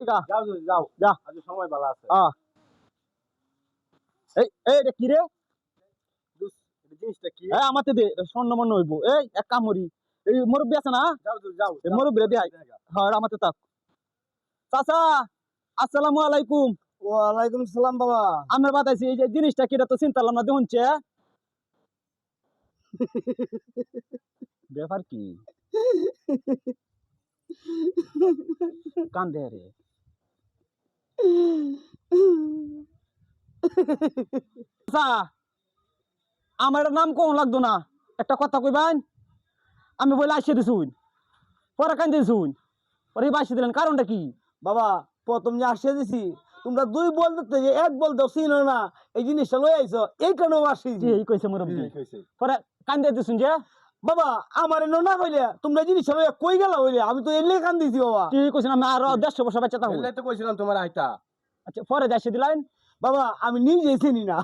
ঠিক আছে যাও যাও যা আজ সময় ভালো আছে এই এই এটা কি রে জিনিসটা কি আমাতে দে স্বর্ণ মন্য হইব এই এক কামড়ি এই মুরব্বি আছে না যাও যাও এই মুরব্বি রে দেখাই হ্যাঁ আমাতে তাক চাচা আসসালামু আলাইকুম ওয়ালাইকুম সালাম বাবা আমরা বাতাইছি এই যে জিনিসটা কি এটা তো চিন্তা করলাম না দেখুনছে ব্যাপার কি কান্দে রে চাচা আমার নাম কোন লাগতো না একটা কথা কইবেন আমি বলে আসিয়ে দিছুন পরে কান্দে দিছুন পরে বাসি দিলেন কারণটা কি বাবা প্রথম যে আসিয়ে দিছি তোমরা দুই বল দিতে যে এক বল দাও চিনো না এই জিনিসটা লই আইছো এই কারণে আসি কি এই কইছে মুরব্বি পরে কান্দে দিছুন যে বাবা আমার এনে না হইলে তোমরা জিনিসটা লইয়া কই গেলা হইলে আমি তো এলে কান দিছি বাবা কি কইছেন আমি আরো 150 বছর বাচ্চা থাকবো এলে তো কইছিলাম তোমার আইতা আচ্ছা পরে যাইছে দিলেন বাবা আমি নিজে চিনি না